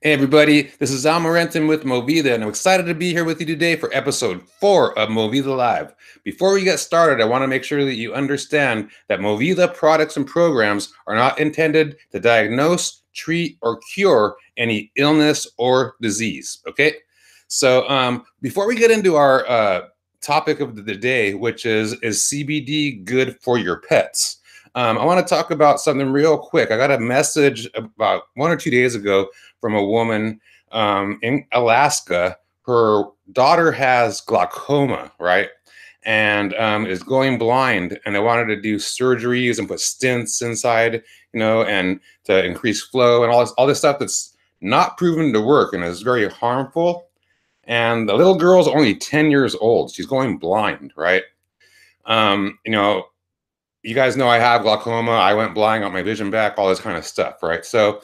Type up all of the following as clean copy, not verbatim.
Hey everybody, this is Al Morenton with MOVIDA, and I'm excited to be here with you today for episode 4 of MOVIDA Live. Before we get started, I want to make sure that you understand that MOVIDA products and programs are not intended to diagnose, treat, or cure any illness or disease, okay? So before we get into our topic of the day, which is CBD good for your pets? I want to talk about something real quick. I got a message about 1 or 2 days ago from a woman in Alaska. Her daughter has glaucoma, right? And is going blind. And they wanted to do surgeries and put stents inside, and to increase flow and all this stuff that's not proven to work and is very harmful. And the little girl's only 10 years old. She's going blind, right? Um, you know, you guys know I have glaucoma. I went blind, got my vision back, all this kind of stuff, right? So,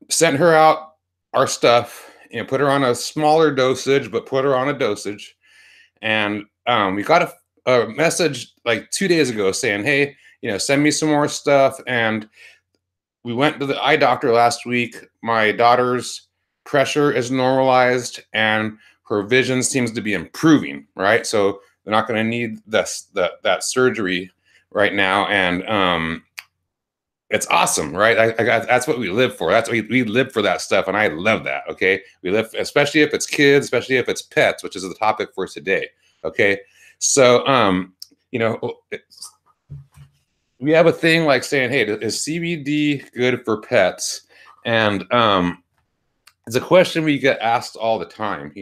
sent her out our stuff, put her on a smaller dosage, but put her on a dosage. And we got a message like 2 days ago saying, hey, send me some more stuff. And we went to the eye doctor last week. My daughter's pressure is normalized and her vision seems to be improving, right? So they're not going to need that surgery right now. And it's awesome, right? That's what we live for. That's what we live for, that stuff. And I love that. Okay. We live, especially if it's kids, especially if it's pets, which is the topic for today. Okay. So, we have a thing like saying, hey, is CBD good for pets? And it's a question we get asked all the time,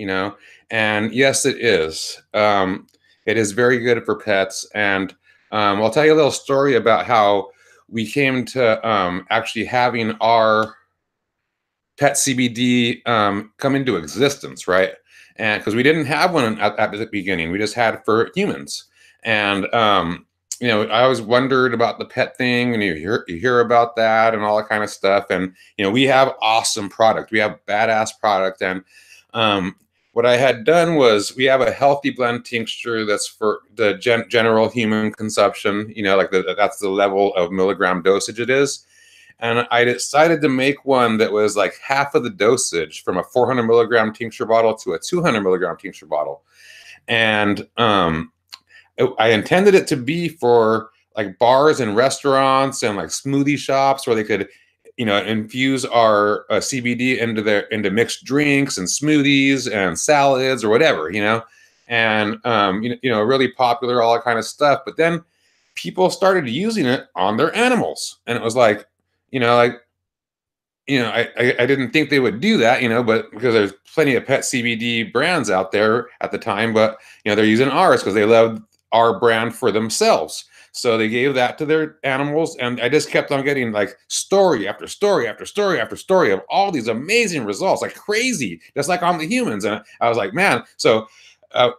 and yes, it is. It is very good for pets. And I'll tell you a little story about how we came to actually having our pet CBD come into existence, right? And because we didn't have one at the beginning, we just had for humans. And I always wondered about the pet thing, and you hear about that and all that kind of stuff. And we have awesome product. We have badass product. And what I had done was we have a healthy blend tincture that's for the general human consumption. That's the level of milligram dosage it is. And I decided to make one that was like half of the dosage, from a 400 milligram tincture bottle to a 200 milligram tincture bottle. And I intended it to be for like bars and restaurants and like smoothie shops where they could, infuse our CBD into mixed drinks and smoothies and salads or whatever, and really popular, all that kind of stuff. But then people started using it on their animals, and it was like, I didn't think they would do that, but because there's plenty of pet CBD brands out there at the time, but they're using ours because they love our brand for themselves. So they gave that to their animals, and I just kept on getting like story after story after story after story of all these amazing results, like crazy, just like on the humans. And I was like, man. So I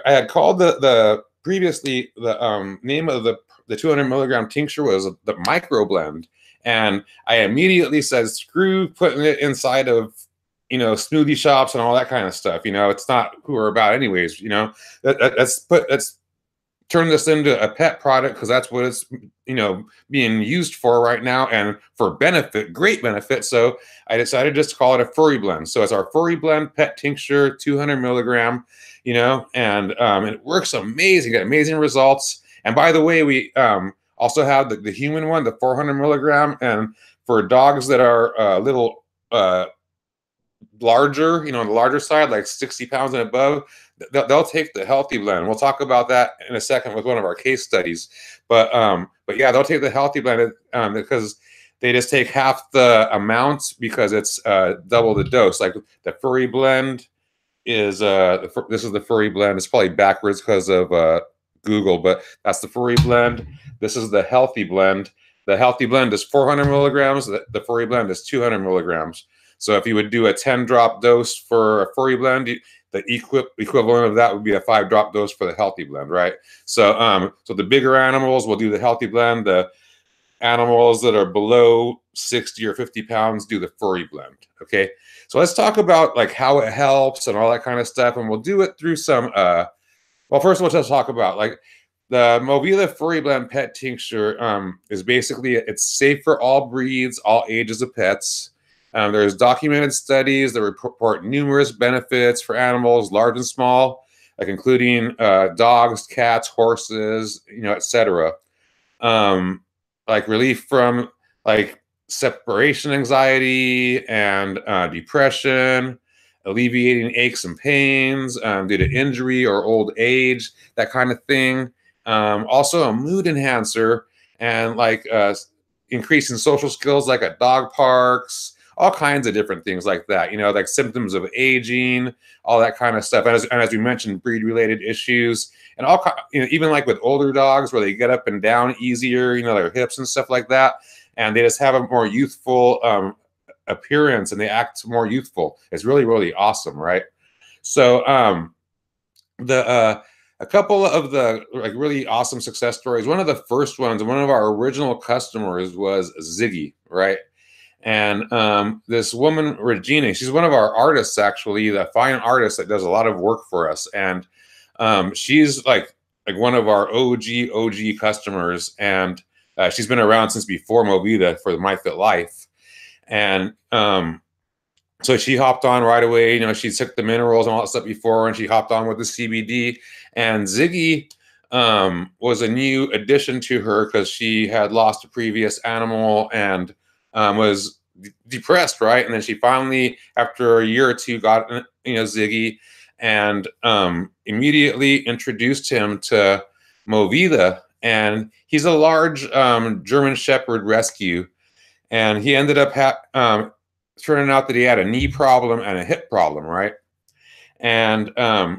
had called the previously the name of the 200 milligram tincture was the micro blend, and I immediately said, screw putting it inside of smoothie shops and all that kind of stuff. It's not who we're about anyways. Let's turn this into a pet product, because that's what it's being used for right now, and for benefit, great benefit. So I decided just to call it a furry blend. So it's our furry blend pet tincture, 200 milligram, and it works amazing, got amazing results. And by the way, we also have the human one, the 400 milligram, and for dogs that are a little larger, on the larger side, like 60 pounds and above, they'll take the healthy blend. We'll talk about that in a second with one of our case studies. But yeah, they'll take the healthy blend because they just take half the amount, because it's double the dose. Like the furry blend is this is the furry blend. It's probably backwards because of Google, but that's the furry blend. This is the healthy blend. The healthy blend is 400 milligrams. The furry blend is 200 milligrams. So if you would do a 10-drop dose for a furry blend, the equivalent of that would be a 5-drop dose for the healthy blend, right? So so the bigger animals will do the healthy blend. The animals that are below 60 or 50 pounds do the furry blend, okay? So let's talk about like how it helps and all that kind of stuff, and we'll do it through some, well, first of all, let's talk about like the MOVIDA Furry Blend Pet Tincture is basically, it's safe for all breeds, all ages of pets. There's documented studies that report numerous benefits for animals, large and small, like including dogs, cats, horses, etc. Like relief from like separation anxiety and depression, alleviating aches and pains due to injury or old age, that kind of thing. Also a mood enhancer and like increasing social skills like at dog parks, all kinds of different things like that, like symptoms of aging, all that kind of stuff. And as we mentioned, breed related issues and all, even like with older dogs where they get up and down easier, their hips and stuff like that. And they just have a more youthful appearance and they act more youthful. It's really, really awesome. Right. So, the, a couple of the like really awesome success stories. One of the first ones, one of our original customers was Ziggy, right? And this woman, Regina, she's one of our artists, actually, the fine artist that does a lot of work for us. And she's like one of our OG customers. And she's been around since before MOVIDA for the MyFit Life. And so she hopped on right away. She took the minerals and all that stuff before, and she hopped on with the CBD. And Ziggy was a new addition to her because she had lost a previous animal and was depressed, right? And then she finally, after a year or two, got Ziggy, and immediately introduced him to MOVIDA. And he's a large German Shepherd rescue, and he ended up turning out that he had a knee problem and a hip problem, right? And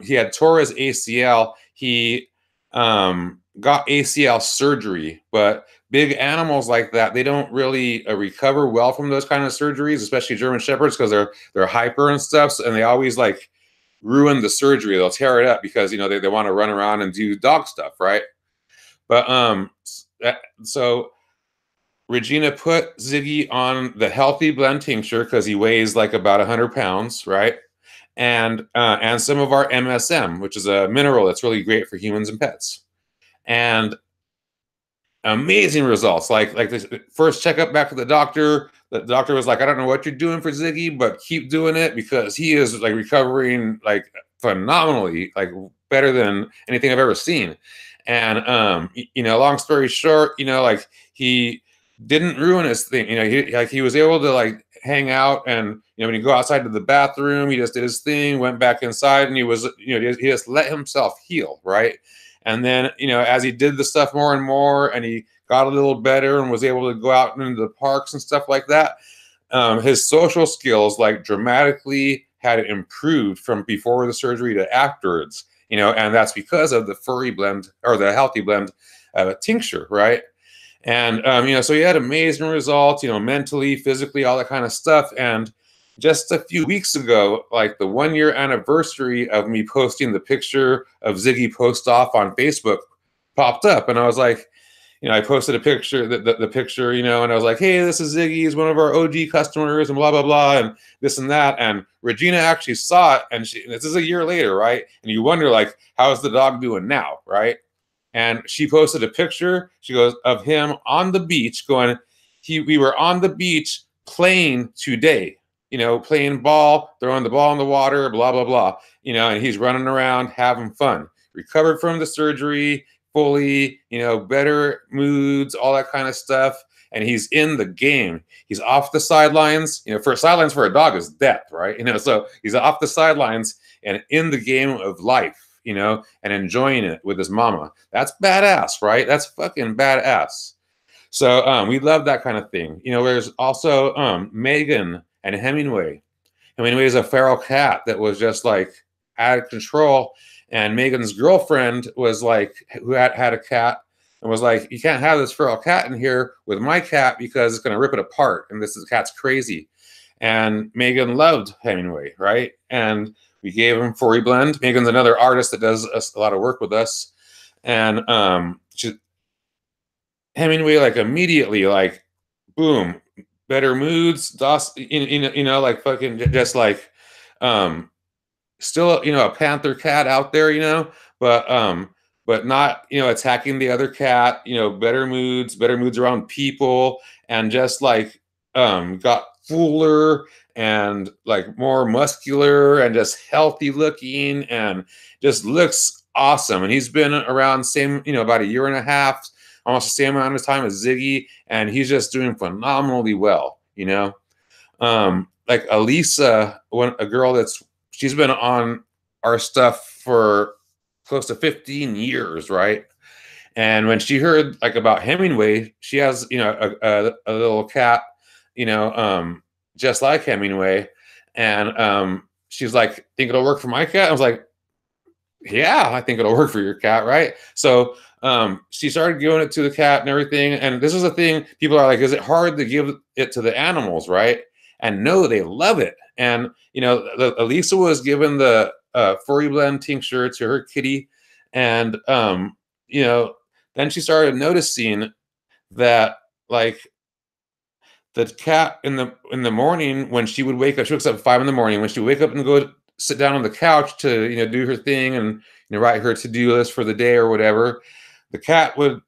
he had tore his ACL. He got ACL surgery, but big animals like that, they don't really recover well from those kind of surgeries, especially German Shepherds, because they're hyper and stuff, and they always like ruin the surgery. They'll tear it up because they want to run around and do dog stuff, right? But so Regina put Ziggy on the Healthy Blend tincture because he weighs like about 100 pounds, right? And some of our MSM, which is a mineral that's really great for humans and pets. And amazing results. Like the first checkup back to the doctor was like, I don't know what you're doing for Ziggy, but keep doing it because he is like recovering like phenomenally, like better than anything I've ever seen. And long story short, like he didn't ruin his thing. He was able to like hang out, and when you go outside to the bathroom, he just did his thing, went back inside, and he was he just let himself heal, right? And then as he did the stuff more and more, and he got a little better and was able to go out into the parks and stuff like that, his social skills like dramatically had improved from before the surgery to afterwards. And that's because of the furry blend or the Healthy Blend tincture, right? And so he had amazing results, mentally, physically, all that kind of stuff. And just a few weeks ago, like the 1-year anniversary of me posting the picture of Ziggy post off on Facebook popped up, and I was like, I posted a picture, the picture, and I was like, hey, this is Ziggy, he's one of our OG customers, and blah blah blah, and this and that. And Regina actually saw it, and this is a year later, right? And you wonder like, how's the dog doing now, right? And she posted a picture, she goes, of him on the beach going, we were on the beach playing today, playing ball, throwing the ball in the water, blah, blah, blah, and he's running around having fun, recovered from the surgery fully, better moods, all that kind of stuff. And he's in the game. He's off the sidelines, for sidelines for a dog is death, right? So he's off the sidelines and in the game of life. And enjoying it with his mama. That's badass, right? That's fucking badass. So we love that kind of thing. There's also Megan and Hemingway. Hemingway is a feral cat that was just like out of control. And Megan's girlfriend was like, who had a cat, and was like, you can't have this feral cat in here with my cat because it's going to rip it apart. And this cat's crazy. And Megan loved Hemingway, right? And we gave him Furry Blend. Megan's another artist that does a lot of work with us. And Hemingway, like immediately, like, boom, better moods, like fucking just like, still, a panther cat out there, but not, attacking the other cat, better moods around people, and just like got fuller and like more muscular and just healthy looking and just looks awesome. And he's been around same, about a year and a half, almost the same amount of time as Ziggy, and he's just doing phenomenally well. Like Elisa, a girl she's been on our stuff for close to 15 years, right? And when she heard like about Hemingway, she has, a little cat, you know, um, just like Hemingway. And she's like, think it'll work for my cat? I was like, yeah, I think it'll work for your cat, right? So she started giving it to the cat and everything. And this is a thing, people are like, is it hard to give it to the animals, right? And no, they love it. And Elisa was given the furry blend tincture to her kitty, and you know, then she started noticing that, like, the cat in the morning, when she would wake up, she wakes up at 5 in the morning. When she would wake up and go sit down on the couch to do her thing and write her to-do list for the day or whatever, the cat would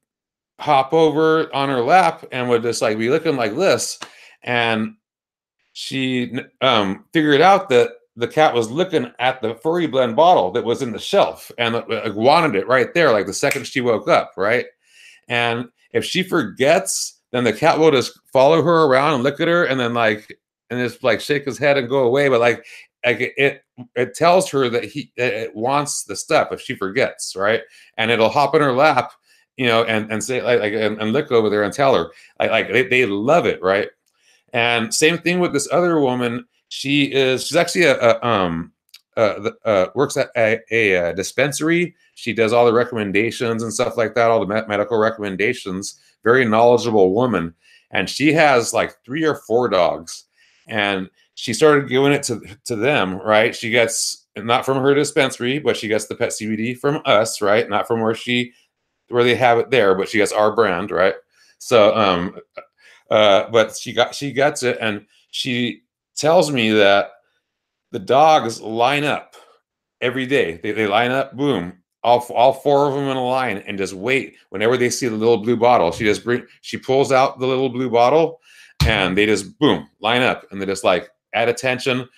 hop over on her lap and would just like be looking like this. And she figured out that the cat was looking at the furry blend bottle that was in the shelf and wanted it right there, like the second she woke up, right? And if she forgets, then the cat will just follow her around and look at her, and then and just like shake his head and go away. But it tells her that it wants the stuff if she forgets, right? And it'll hop in her lap, and say and look over there and tell her, they love it, right? And same thing with this other woman. She's actually works at a dispensary. She does all the recommendations and stuff like that, all the medical recommendations. Very knowledgeable woman, and she has like 3 or 4 dogs, and she started giving it to them, right? She gets, not from her dispensary, but she gets the pet CBD from us, right? Not from where they have it there, but she gets our brand, right? So but she gets it, and she tells me that the dogs line up every day. They line up, boom, all 4 of them in a line, and just wait. Whenever they see the little blue bottle, she pulls out the little blue bottle, and they just boom line up, and they just like at attention,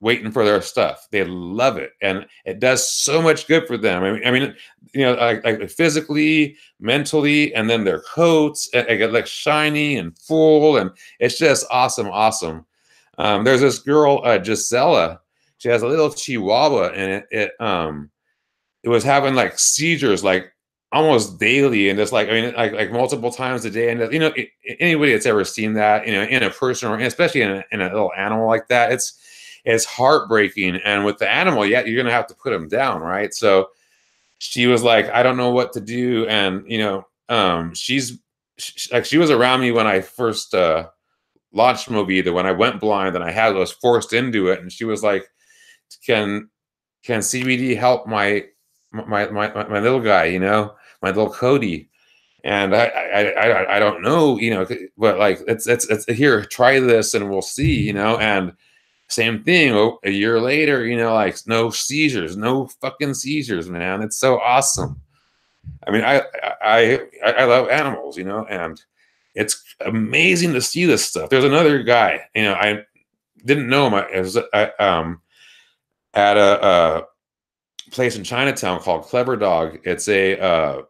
waiting for their stuff. They love it, and it does so much good for them. I mean, like physically, mentally, and then their coats get like shiny and full, and it's just awesome, awesome. There's this girl, Gisela. She has a little Chihuahua, and it was having like seizures like almost daily, and just like multiple times a day. And anybody that's ever seen that, in a person, or especially in a little animal like that, it's heartbreaking. And with the animal, yeah, you're gonna have to put them down, right? So she was like, I don't know what to do. And she was around me when I first launched MOVIDA, when I went blind and I was forced into it. And she was like, can CBD help my little guy, my little Cody? And I don't know, but like, it's here, try this and we'll see, and same thing a year later, like no seizures, no fucking seizures, man. It's so awesome. I mean, I love animals, and it's amazing to see this stuff. There's another guy, I didn't know him. I was at a place in Chinatown called Clever Dog. It's a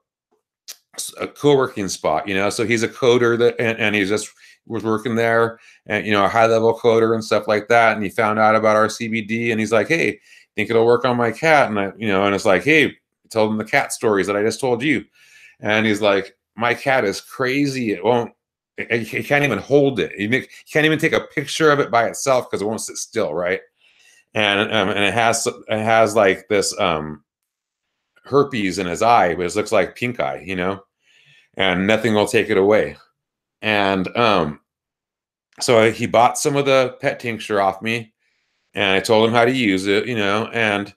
co-working spot, so he's a coder and he just was working there, and a high-level coder and stuff like that. And he found out about our CBD, and he's like, hey, think it'll work on my cat? And and it's like, hey, I told him the cat stories that I just told you. And he's like, my cat is crazy. It won't, he can't even hold it. He can't even take a picture of it by itself because it won't sit still, right? And it has like this herpes in his eye, but it looks like pink eye, and nothing will take it away. And so he bought some of the pet tincture off me, and I told him how to use it, and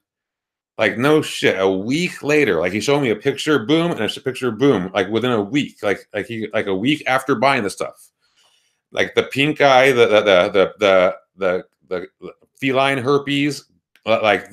like, no shit, a week later, like he showed me a picture, boom, and a picture, boom, like within a week, like a week after buying the stuff, like the pink eye, the feline herpes, like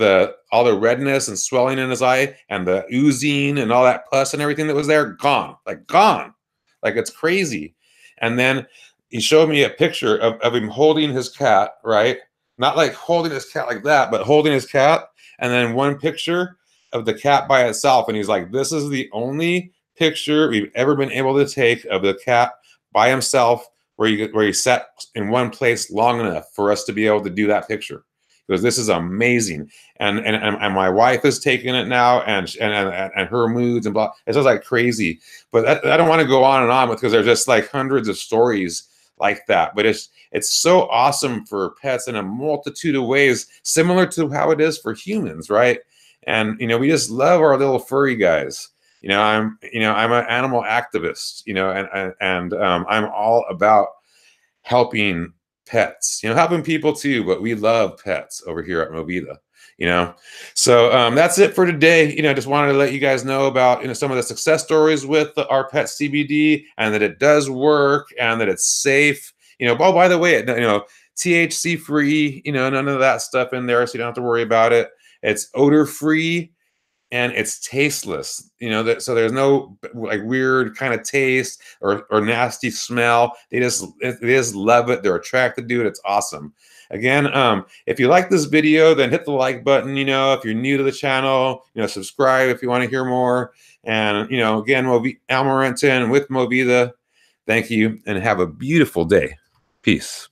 all the redness and swelling in his eye, and the oozing and all that pus and everything that was there, gone, like it's crazy. And then he showed me a picture of him holding his cat, right? Not like holding his cat like that, but holding his cat. And then one picture of the cat by itself. And he's like, this is the only picture we've ever been able to take of the cat by himself where he sat in one place long enough for us to be able to do that picture. Because this is amazing. And my wife is taking it now, and her moods and blah. It's just like crazy. But I don't want to go on and on with, because there's just like hundreds of stories like that. But it's so awesome for pets in a multitude of ways, similar to how it is for humans, right? And we just love our little furry guys. I'm an animal activist, and I'm all about helping pets, helping people too, but we love pets over here at MOVIDA, So that's it for today. Just wanted to let you guys know about, some of the success stories with our pet CBD, and that it does work, and that it's safe. Oh, by the way, THC free, none of that stuff in there, so you don't have to worry about it. It's odor free, and it's tasteless, so there's no like weird kind of taste or nasty smell. They just love it. They're attracted to it. It's awesome. Again, if you like this video, then hit the like button. If you're new to the channel, subscribe if you want to hear more. And again, Al Morentin with MOVIDA. Thank you, and have a beautiful day. Peace.